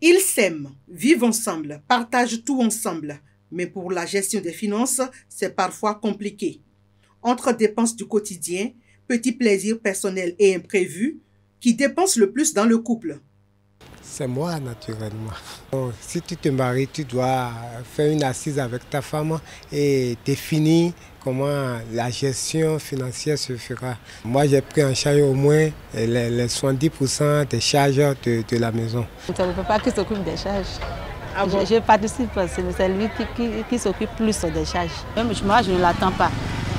Ils s'aiment, vivent ensemble, partagent tout ensemble. Mais pour la gestion des finances, c'est parfois compliqué. Entre dépenses du quotidien, petits plaisirs personnels et imprévus, qui dépensent le plus dans le couple? C'est moi, naturellement. Donc, si tu te maries, tu dois faire une assise avec ta femme et définir comment la gestion financière se fera. Moi, j'ai pris en charge au moins les 70% des charges de la maison. C'est le papa qui s'occupe des charges. Ah bon? Je participe, c'est lui qui s'occupe plus des charges. Même moi, je ne l'attends pas.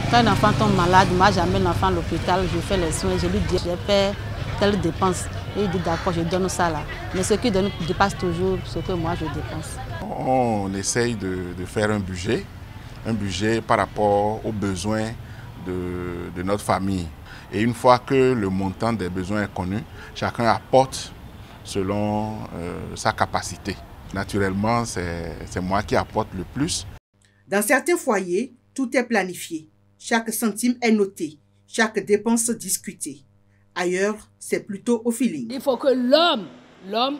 Quand un enfant tombe malade, moi j'amène l'enfant à l'hôpital, je fais les soins, je lui dis j'ai fait telle dépense. Et il dit d'accord, je donne ça là. Mais ce qu'il donne dépasse toujours ce que moi je dépense. On essaye de faire un budget par rapport aux besoins de notre famille. Et une fois que le montant des besoins est connu, chacun apporte selon sa capacité. Naturellement, c'est moi qui apporte le plus. Dans certains foyers, tout est planifié. Chaque centime est noté, chaque dépense discutée. Ailleurs, c'est plutôt au feeling. Il faut que l'homme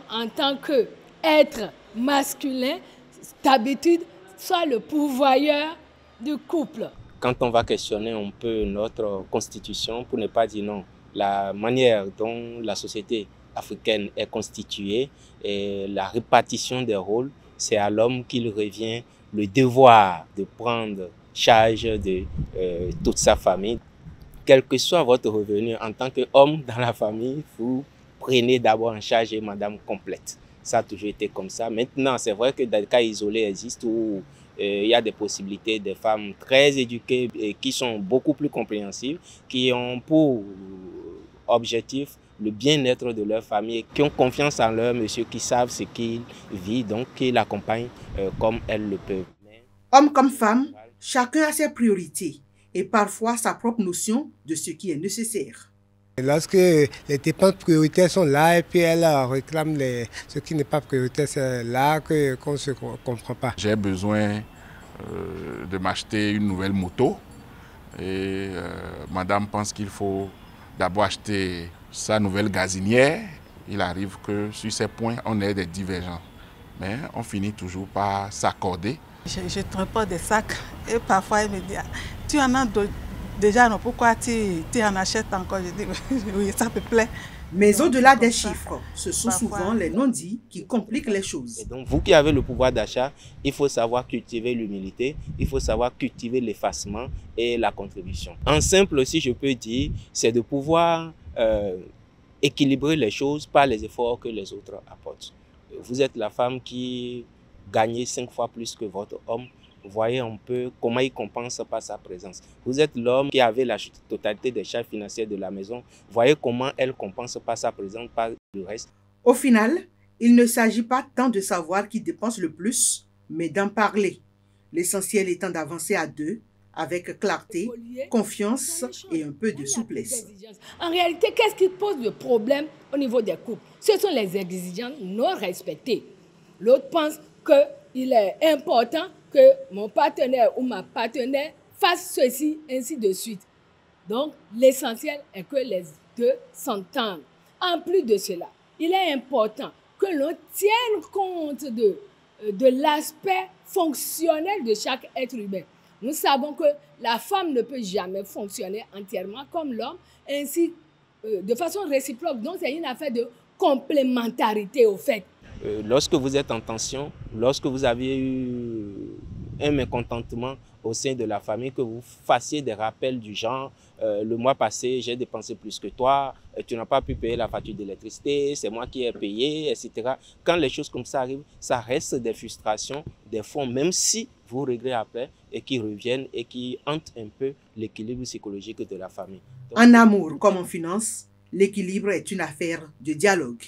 en tant qu'être masculin, d'habitude, soit le pourvoyeur du couple. Quand on va questionner un peu notre constitution, pour ne pas dire non, la manière dont la société africaine est constituée et la répartition des rôles, c'est à l'homme qu'il revient le devoir de prendre charge de toute sa famille. Quel que soit votre revenu en tant qu'homme dans la famille, vous prenez d'abord en charge madame complète. Ça a toujours été comme ça. Maintenant, c'est vrai que des cas isolés existent où il y a des possibilités de femmes très éduquées et qui sont beaucoup plus compréhensives, qui ont pour objectif le bien-être de leur famille, qui ont confiance en leur monsieur, qui savent ce qu'ils vivent, donc qui l'accompagnent comme elles le peuvent. Homme comme femme, chacun a ses priorités et parfois sa propre notion de ce qui est nécessaire. Lorsque les dépenses prioritaires sont là et puis elle réclame ce qui n'est pas prioritaire, c'est là qu'on ne se comprend pas. J'ai besoin de m'acheter une nouvelle moto et madame pense qu'il faut d'abord acheter sa nouvelle gazinière. Il arrive que sur ces points, on ait des divergences. Mais on finit toujours par s'accorder. Je ne trouve pas des sacs et parfois elle me dit tu en as déjà, non, pourquoi tu en achètes encore? Je dis oui, ça me plaît. Mais au-delà des chiffres, ce sont souvent les non-dits qui compliquent les choses. Et donc vous qui avez le pouvoir d'achat, il faut savoir cultiver l'humilité, il faut savoir cultiver l'effacement et la contribution. En simple aussi, je peux dire, c'est de pouvoir équilibrer les choses par les efforts que les autres apportent. Vous êtes la femme qui gagne 5 fois plus que votre homme. Voyez un peu comment il compense par sa présence. Vous êtes l'homme qui avait la totalité des charges financières de la maison. Voyez comment elle compense par sa présence, par le reste. Au final, il ne s'agit pas tant de savoir qui dépense le plus, mais d'en parler. L'essentiel étant d'avancer à deux, avec clarté, confiance et un peu de souplesse. En réalité, qu'est-ce qui pose le problème au niveau des couples? Ce sont les exigences non respectées. L'autre pense qu'il est important que mon partenaire ou ma partenaire fasse ceci, ainsi de suite. Donc, l'essentiel est que les deux s'entendent. En plus de cela, il est important que l'on tienne compte de l'aspect fonctionnel de chaque être humain. Nous savons que la femme ne peut jamais fonctionner entièrement comme l'homme, ainsi de façon réciproque. Donc, c'est une affaire de complémentarité au fait. Lorsque vous êtes en tension, lorsque vous avez eu un mécontentement au sein de la famille, que vous fassiez des rappels du genre le mois passé, j'ai dépensé plus que toi, tu n'as pas pu payer la facture d'électricité, c'est moi qui ai payé, etc. Quand les choses comme ça arrivent, ça reste des frustrations, des fois, même si vous regrettez après, et qui reviennent et qui hantent un peu l'équilibre psychologique de la famille. Donc, en amour comme en finance, l'équilibre est une affaire de dialogue.